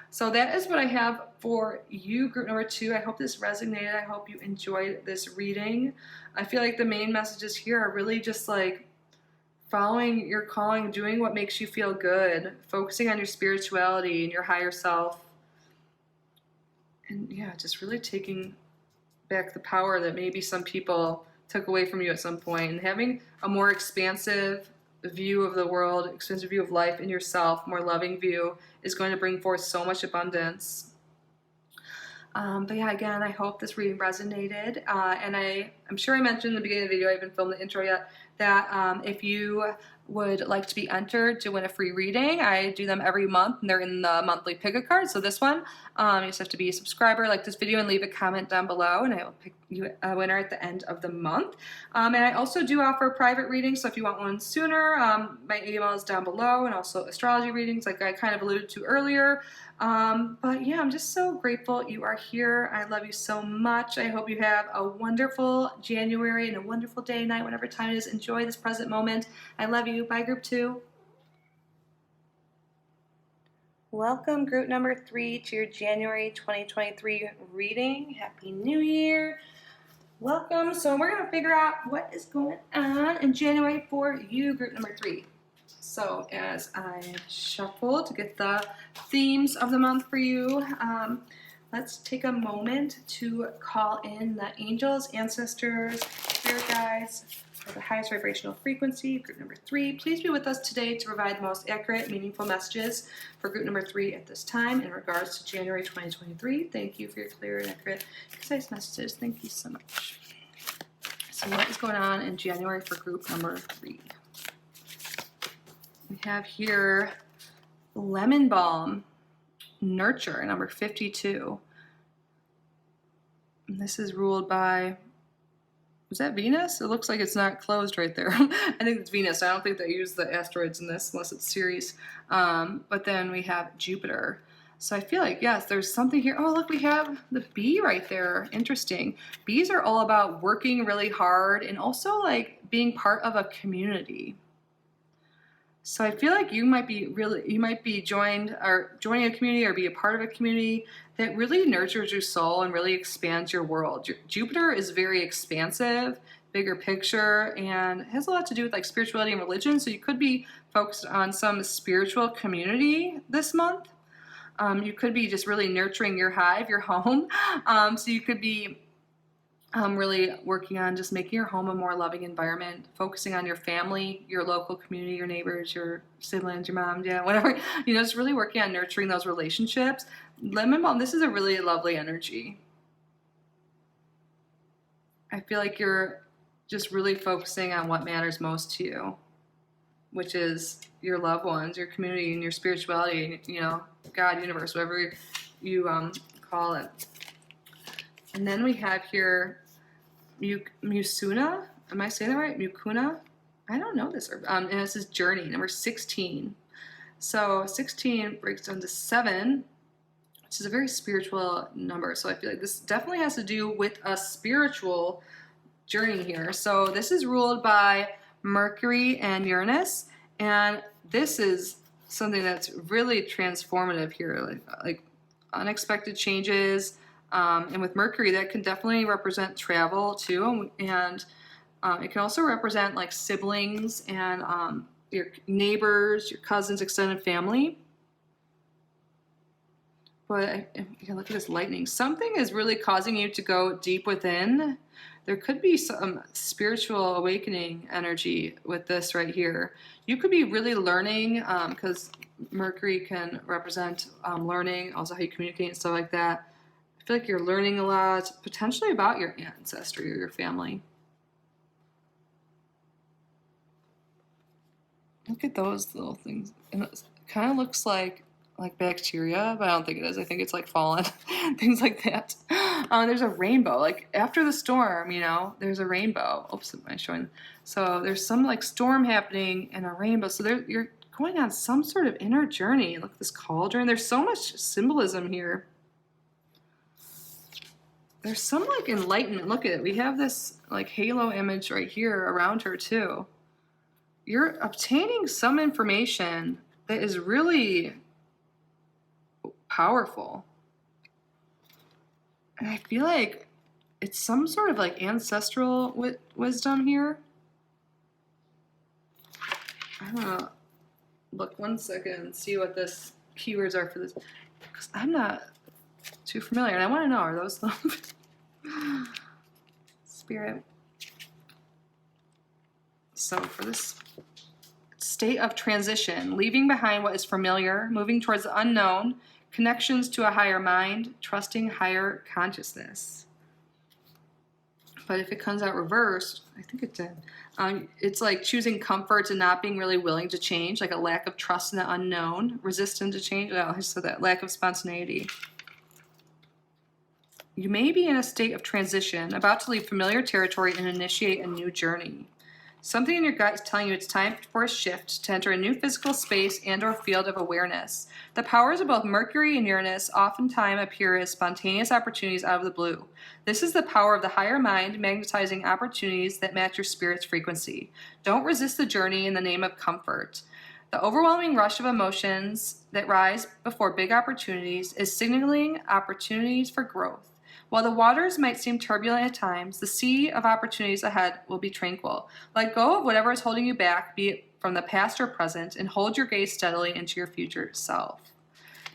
So that is what I have for you, group number 2. I hope this resonated. I hope you enjoyed this reading. I feel like the main messages here are really just like following your calling, doing what makes you feel good, focusing on your spirituality and your higher self. And yeah, just really taking back the power that maybe some people took away from you at some point, and having a more expansive view of the world, expansive view of life and yourself, more loving view is going to bring forth so much abundance. But yeah, again, I hope this reading resonated. And I'm sure I mentioned in the beginning of the video, I haven't filmed the intro yet, that if you would like to be entered to win a free reading, I do them every month, and they're in the monthly pick a card. So this one, you just have to be a subscriber, like this video, and leave a comment down below, and I will pick you a winner at the end of the month. And I also do offer private readings, so if you want one sooner, my email is down below, and also astrology readings, like I kind of alluded to earlier. But yeah, I'm just so grateful you are here. I love you so much. I hope you have a wonderful January and a wonderful day, night, whatever time it is. Enjoy this present moment. I love you. Bye, group 2. Welcome, group number 3, to your January 2023 reading. Happy New Year. Welcome. So we're going to figure out what is going on in January for you, group number 3. So as I shuffle to get the themes of the month for you, let's take a moment to call in the angels, ancestors, spirit guides for the highest vibrational frequency, group number 3. Please be with us today to provide the most accurate, meaningful messages for group number 3 at this time in regards to January 2023. Thank you for your clear and accurate, concise messages. Thank you so much. So what is going on in January for group number 3? We have here Lemon Balm, Nurture, number 52. And this is ruled by, is that Venus? It looks like it's not closed right there. I think it's Venus. I don't think they use the asteroids in this unless it's Ceres. But then we have Jupiter. So I feel like, yes, there's something here. Oh, look, we have the bee right there. Interesting. Bees are all about working really hard and also like being part of a community. So I feel like you might be joining a community or be a part of a community that really nurtures your soul and really expands your world. Jupiter is very expansive, bigger picture, and has a lot to do with like spirituality and religion. So you could be focused on some spiritual community this month. You could be just really nurturing your hive, your home. So you could be really working on just making your home a more loving environment, focusing on your family, your local community, your neighbors, your siblings, your mom, dad, whatever, just really working on nurturing those relationships. Lemon Balm, this is a really lovely energy. I feel like you're just really focusing on what matters most to you, which is your loved ones, your community, and your spirituality, God, universe, whatever you call it. And then we have here Musuna. Am I saying that right? Mukuna? I don't know this. And this is Journey, number 16. So 16 breaks down to 7, which is a very spiritual number. So I feel like this definitely has to do with a spiritual journey here. So this is ruled by Mercury and Uranus. And this is something that's really transformative here, like unexpected changes. And with Mercury, that can definitely represent travel too, and it can also represent like siblings and your neighbors, your cousins, extended family. But you can look at this lightning. Something is really causing you to go deep within. There could be some spiritual awakening energy with this right here. You could be really learning, because Mercury can represent learning, also how you communicate and stuff like that. I feel like you're learning a lot, potentially about your ancestry or your family. Look at those little things. And it kind of looks like bacteria, but I don't think it is. I think it's like fallen, things like that. There's a rainbow. Like after the storm, there's a rainbow. Oops, am I showing? So there's some like storm happening and a rainbow. So you're going on some sort of inner journey. Look at this cauldron. There's so much symbolism here. There's some like enlightenment. Look at it. We have this like halo image right here around her too. You're obtaining some information that is really powerful. And I feel like it's some sort of like ancestral wisdom here. I'm gonna look 1 second and see what this keywords are for this, because I'm not too familiar, and I want to know, are those the Spirit? So for this state of transition, leaving behind what is familiar, moving towards the unknown, connections to a higher mind, trusting higher consciousness. But if it comes out reversed, I think it did. It's like choosing comfort and not being really willing to change, like a lack of trust in the unknown, resistant to change. Oh, I said that, lack of spontaneity. You may be in a state of transition, about to leave familiar territory and initiate a new journey. Something in your gut is telling you it's time for a shift to enter a new physical space and or field of awareness. The powers of both Mercury and Uranus oftentimes appear as spontaneous opportunities out of the blue. This is the power of the higher mind, magnetizing opportunities that match your spirit's frequency. Don't resist the journey in the name of comfort. The overwhelming rush of emotions that rise before big opportunities is signaling opportunities for growth. While the waters might seem turbulent at times, the sea of opportunities ahead will be tranquil. Let go of whatever is holding you back, be it from the past or present, and hold your gaze steadily into your future self.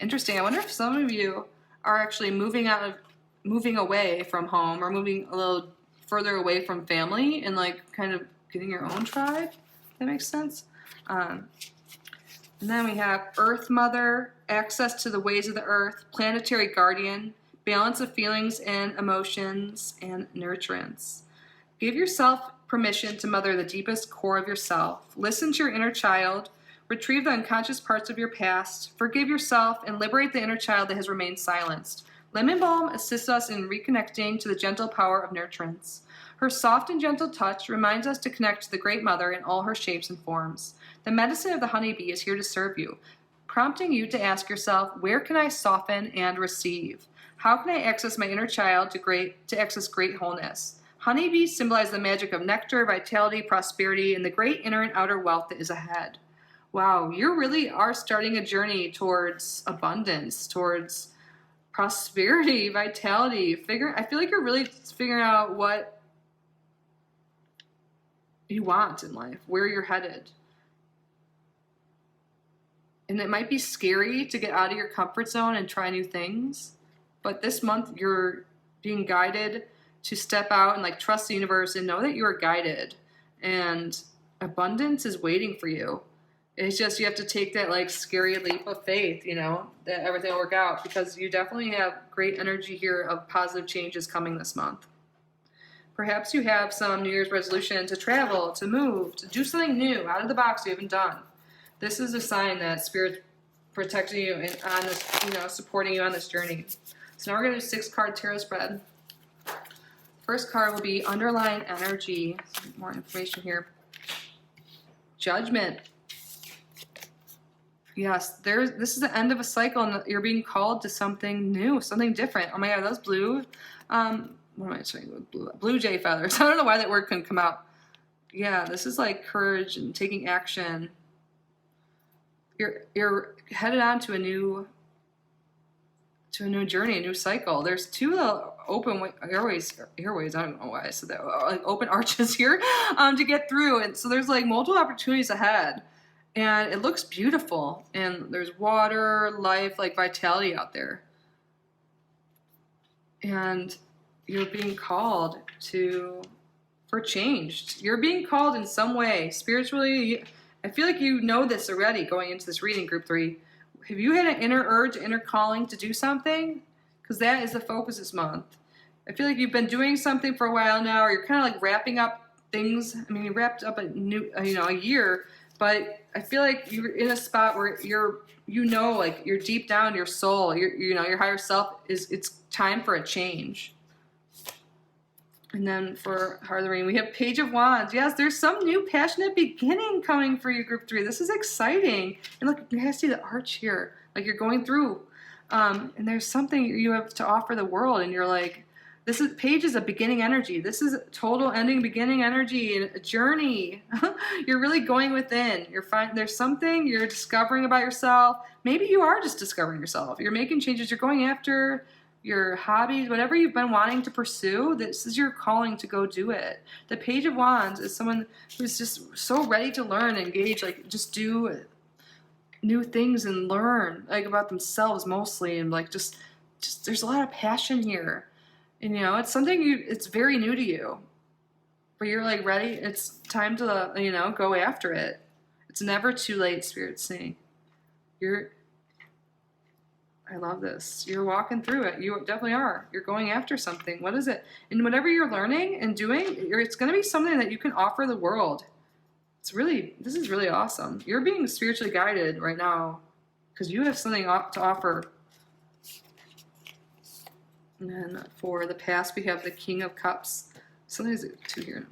Interesting. I wonder if some of you are actually moving away from home, or moving a little further away from family and like kind of getting your own tribe. That makes sense. And then we have Earth Mother, access to the ways of the earth, planetary guardian, balance of feelings and emotions, and nurturance. Give yourself permission to mother the deepest core of yourself. Listen to your inner child. Retrieve the unconscious parts of your past. Forgive yourself and liberate the inner child that has remained silenced. Lemon balm assists us in reconnecting to the gentle power of nurturance. Her soft and gentle touch reminds us to connect to the Great Mother in all her shapes and forms. The medicine of the honeybee is here to serve you, prompting you to ask yourself, where can I soften and receive? How can I access my inner child to access great wholeness? Honeybees symbolize the magic of nectar, vitality, prosperity, and the great inner and outer wealth that is ahead. Wow, you really are starting a journey towards abundance, towards prosperity, vitality. I feel like you're really figuring out what you want in life, where you're headed. And it might be scary to get out of your comfort zone and try new things. But this month, you're being guided to step out and like trust the universe and know that you are guided. And abundance is waiting for you. It's just you have to take that like scary leap of faith, that everything will work out, because you definitely have great energy here of positive changes coming this month. Perhaps you have some New Year's resolution to travel, to move, to do something new, out of the box you haven't done. This is a sign that Spirit's protecting you and on this, supporting you on this journey. So now we're going to do 6-card tarot spread. First card will be underlying energy. Some more information here. Judgment. Yes, this is the end of a cycle, and you're being called to something new, something different. Oh my God, that's blue. What am I saying with blue? Blue jay feathers. I don't know why that word couldn't come out. Yeah, this is like courage and taking action. You're headed on to a new journey, a new cycle. There's two open airways. I don't know why I said that. Like open arches here to get through, and so there's like multiple opportunities ahead, and it looks beautiful. And there's water, life, like vitality out there, and you're being called for change. You're being called in some way spiritually. I feel like you know this already going into this reading, Group 3. Have you had an inner urge, inner calling to do something? Because that is the focus this month. I feel like you've been doing something for a while now, or you're kind of like wrapping up things. I mean, you wrapped up a year, but I feel like you're in a spot where like you're deep down, your soul, your higher self it's time for a change. And then for Heart of the Ring, we have Page of Wands. Yes, there's some new passionate beginning coming for you, Group 3. This is exciting. And look, you guys see the arch here. Like you're going through. And there's something you have to offer the world. And you're like, Page is a beginning energy. This is total ending, beginning energy, and a journey. You're really going within. There's something you're discovering about yourself. Maybe you are just discovering yourself. You're making changes. You're going after your hobbies, whatever you've been wanting to pursue. This is your calling to go do it. The Page of Wands is someone who's just so ready to learn, engage, like just do new things and learn like about themselves mostly, and like just there's a lot of passion here. And it's something it's very new to you, but you're like ready. It's time to go after it. It's never too late, Spirit's saying. I love this. You're walking through it. You definitely are. You're going after something. What is it? And whatever you're learning and doing, it's going to be something that you can offer the world. This is really awesome. You're being spiritually guided right now because you have something to offer. And then for the past, we have the King of Cups. Something's two here.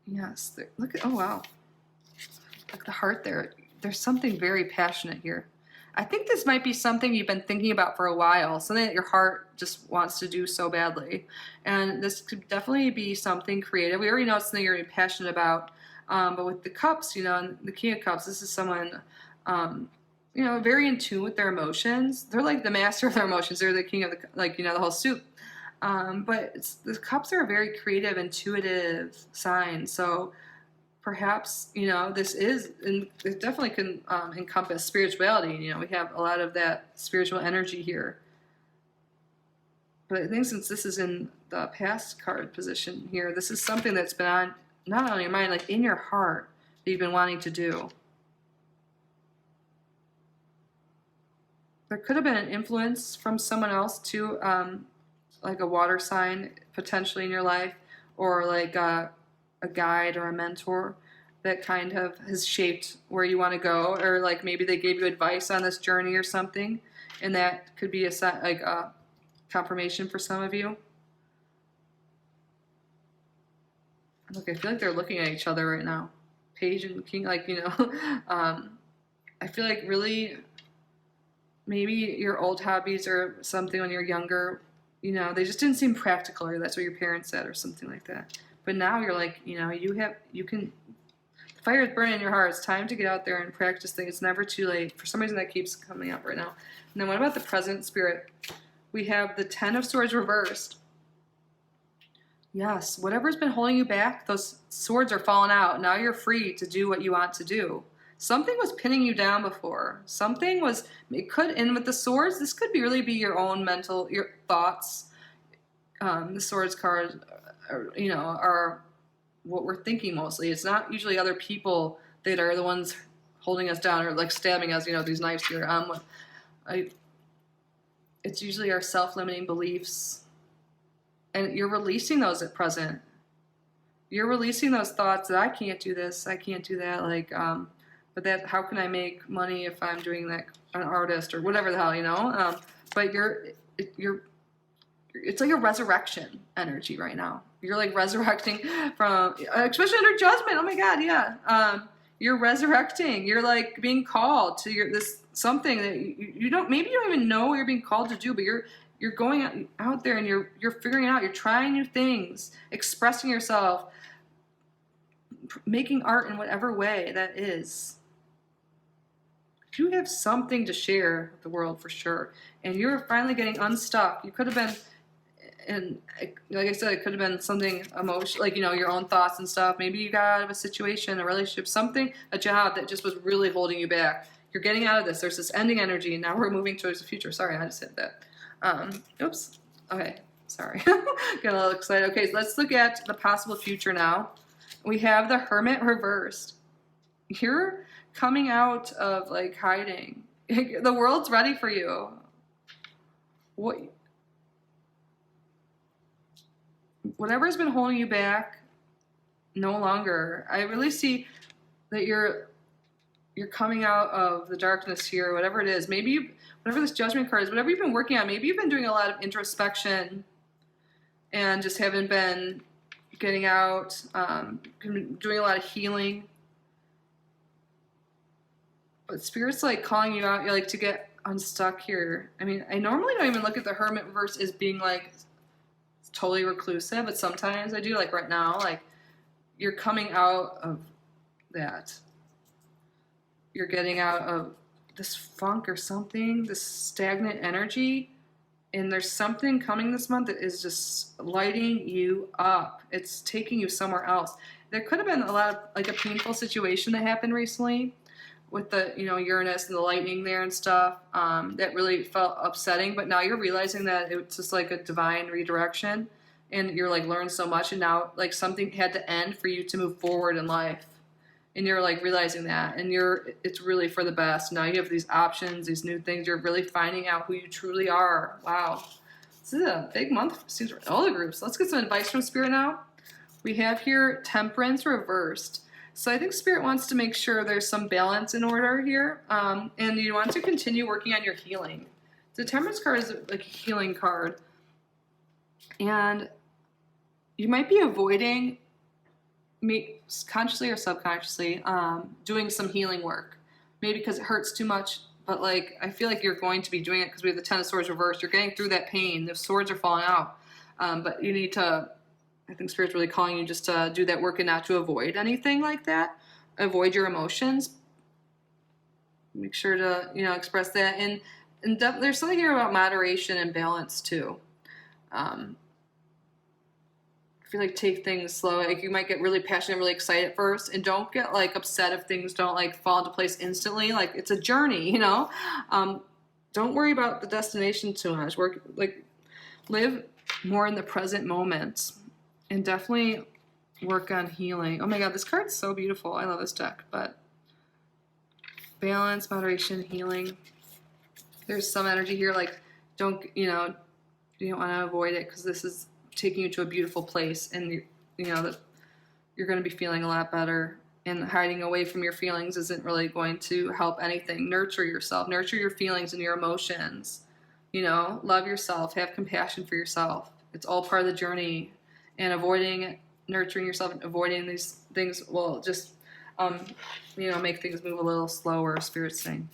Yes. Look at, oh wow. Look at the heart there. There's something very passionate here. I think this might be something you've been thinking about for a while, something that your heart just wants to do so badly. And this could definitely be something creative. We already know it's something you're really passionate about. But with the cups, and the King of Cups, this is someone, very in tune with their emotions. They're like the master of their emotions. They're the king of the whole soup. But the cups are a very creative, intuitive sign. So perhaps, this it definitely can encompass spirituality. We have a lot of that spiritual energy here. But I think since this is in the past card position here, this is something that's been not on your mind, like in your heart that you've been wanting to do. There could have been an influence from someone else too, like a water sign potentially in your life, or like a guide or a mentor that kind of has shaped where you want to go, or like maybe they gave you advice on this journey or something, and that could be a confirmation for some of you. Look, I feel like they're looking at each other right now, Page and King. I feel like really maybe your old hobbies or something when you're younger, they just didn't seem practical, or that's what your parents said or something like that. But now you're like, you can, the fire is burning in your heart. It's time to get out there and practice things. It's never too late. For some reason that keeps coming up right now. And then what about the present, Spirit? We have the Ten of Swords reversed. Yes, whatever's been holding you back, those swords are falling out. Now you're free to do what you want to do. Something was pinning you down before. And with the swords, this could really be your own your thoughts. The swords card, are what we're thinking mostly. It's not usually other people that are the ones holding us down or like stabbing us, these knives here. It's usually our self-limiting beliefs. And you're releasing those at present. You're releasing those thoughts that I can't do this, I can't do that, but how can I make money if I'm doing that, an artist or whatever the hell, but it's like a resurrection energy right now. You're like resurrecting from, especially under judgment. Oh my God, yeah. You're resurrecting. You're like being called to this something that you don't even know what you're being called to do, but you're going out there and you're figuring it out. You're trying new things, expressing yourself, making art in whatever way that is. You have something to share with the world for sure. And you're finally getting unstuck. You could have been, and like I said, it could have been something emotional, like, your own thoughts and stuff. Maybe you got out of a situation, a relationship, something, a job that just was really holding you back. You're getting out of this. There's this ending energy, and now we're moving towards the future. Sorry, I just hit that. Oops. Okay, sorry. Got a little excited. Okay, so let's look at the possible future now. We have the Hermit reversed. You're coming out of like hiding. The world's ready for you. What? whatever's been holding you back, no longer. I really see that you're coming out of the darkness here, whatever it is. Maybe you, whatever this Judgment card is, whatever you've been working on, maybe you've been doing a lot of introspection and just haven't been getting out, doing a lot of healing. But Spirit's like calling you out, you're like to get unstuck here. I mean, I normally don't even look at the Hermit reverse as being like totally reclusive, but sometimes I do, like right now, like you're coming out of that. You're getting out of this funk or something, this stagnant energy, and there's something coming this month that is just lighting you up. It's taking you somewhere else. There could have been a lot of like a painful situation that happened recently with the, you know, Uranus and the lightning there and stuff, that really felt upsetting, but now you're realizing that it's just like a divine redirection, and you're like learned so much, and now like something had to end for you to move forward in life. And you're like realizing that, and it's really for the best. Now you have these options, these new things. You're really finding out who you truly are. Wow. This is a big month for all the groups. Let's get some advice from Spirit now. We have here Temperance reversed. So I think Spirit wants to make sure there's some balance in order here. And you want to continue working on your healing. The Temperance card is like a healing card. And you might be avoiding, consciously or subconsciously, doing some healing work. Maybe because it hurts too much, but like I feel like you're going to be doing it because we have the Ten of Swords reversed. You're getting through that pain. The swords are falling out. But you need to, I think Spirit's really calling you just to do that work and not to avoid anything like that. Avoid your emotions. Make sure to, you know, express that. And there's something here about moderation and balance too. I feel like take things slow. Like you might get really passionate, really excited at first, and don't get like upset if things don't like fall into place instantly. Like it's a journey, you know. Don't worry about the destination too much. Live more in the present moment, and definitely work on healing. Oh my God, this card's so beautiful. I love this deck. But balance, moderation, healing. There's some energy here. Like you don't want to avoid it because this is taking you to a beautiful place, and you know that you're going to be feeling a lot better, and hiding away from your feelings isn't really going to help anything. Nurture yourself, nurture your feelings and your emotions, you know, love yourself, have compassion for yourself. It's all part of the journey, and nurturing yourself and avoiding these things will just make things move a little slower, Spirit's saying.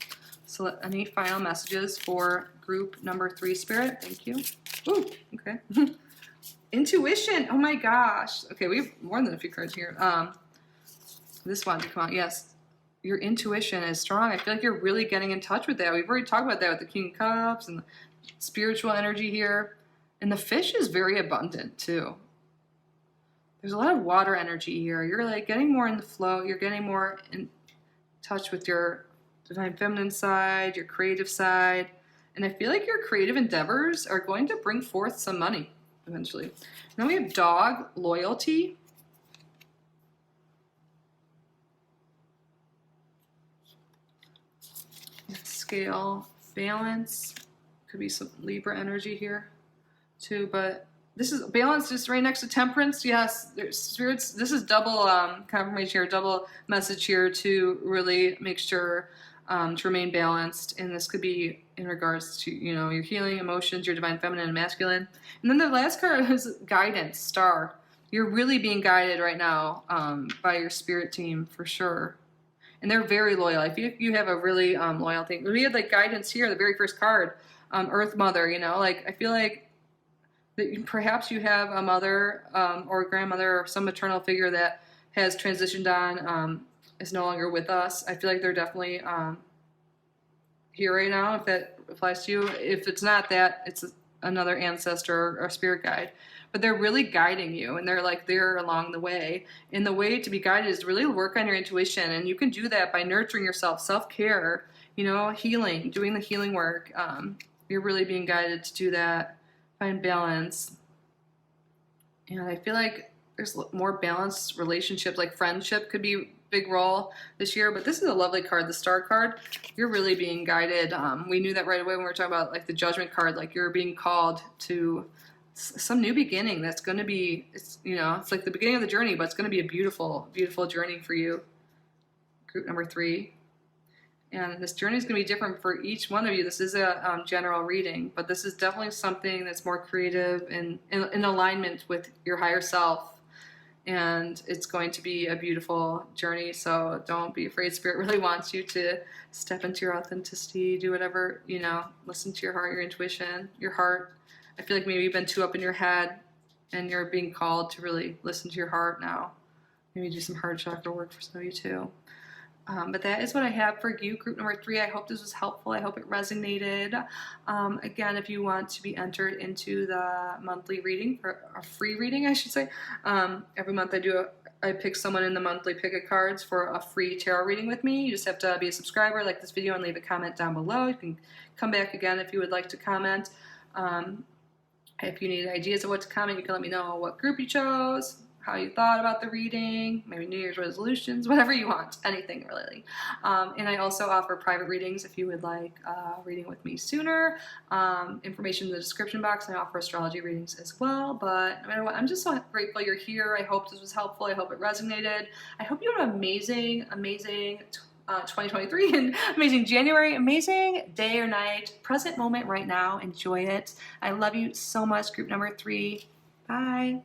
So any final messages for group number 3, Spirit? Thank you. Ooh, okay. Intuition. Oh my gosh. Okay, we have more than a few cards here. This one to come out. Yes, your intuition is strong. I feel like you're really getting in touch with that. We've already talked about that with the King of Cups and the spiritual energy here. And the fish is very abundant too. There's a lot of water energy here. You're like getting more in the flow. You're getting more in touch with your divine feminine side, your creative side. And I feel like your creative endeavors are going to bring forth some money eventually. Now we have dog, loyalty. Scale, balance. Could be some Libra energy here too, but this is balance just right next to temperance. Yes, there's spirits. This is double confirmation here, double message here to really make sure to remain balanced. And this could be in regards to, you know, your healing, emotions, your divine feminine and masculine. And then the last card is guidance, star. You're really being guided right now by your spirit team for sure. And they're very loyal. If you have a really loyal thing. We had like guidance here, the very first card, Earth Mother, you know, like I feel like that perhaps you have a mother or a grandmother or some maternal figure that has transitioned on, is no longer with us. I feel like they're definitely here right now, if that applies to you. If it's not that, it's another ancestor or spirit guide. But they're really guiding you, and they're like there along the way. And the way to be guided is to really work on your intuition, and you can do that by nurturing yourself, self-care, you know, healing, doing the healing work. You're really being guided to do that, find balance. And I feel like there's more balanced relationships, like friendship could be a big role this year. But this is a lovely card, the Star card. You're really being guided. We knew that right away when we were talking about like the Judgment card, like you're being called to some new beginning that's going to be, it's, you know, it's like the beginning of the journey, but it's going to be a beautiful, beautiful journey for you. Group number 3. And this journey is going to be different for each one of you. This is a general reading, but this is definitely something that's more creative and in alignment with your higher self. And it's going to be a beautiful journey. So don't be afraid. Spirit really wants you to step into your authenticity, do whatever, you know, listen to your heart, your intuition, your heart. I feel like maybe you've been too up in your head and you're being called to really listen to your heart now. Maybe do some heart chakra work for some of you too. But that is what I have for you, group number 3. I hope this was helpful. I hope it resonated. Again, if you want to be entered into the monthly reading, or a free reading, I should say, every month I pick someone in the monthly pick-a cards for a free tarot reading with me. You just have to be a subscriber, like this video, and leave a comment down below. You can come back again if you would like to comment. If you need ideas of what to comment, you can let me know what group you chose, how you thought about the reading, maybe New Year's resolutions, whatever you want, anything really. And I also offer private readings if you would like reading with me sooner. Information in the description box. I offer astrology readings as well. But no matter what, I'm just so grateful you're here. I hope this was helpful. I hope it resonated. I hope you have an amazing, amazing 2023 and amazing January, amazing day or night, present moment right now. Enjoy it. I love you so much, group number 3. Bye.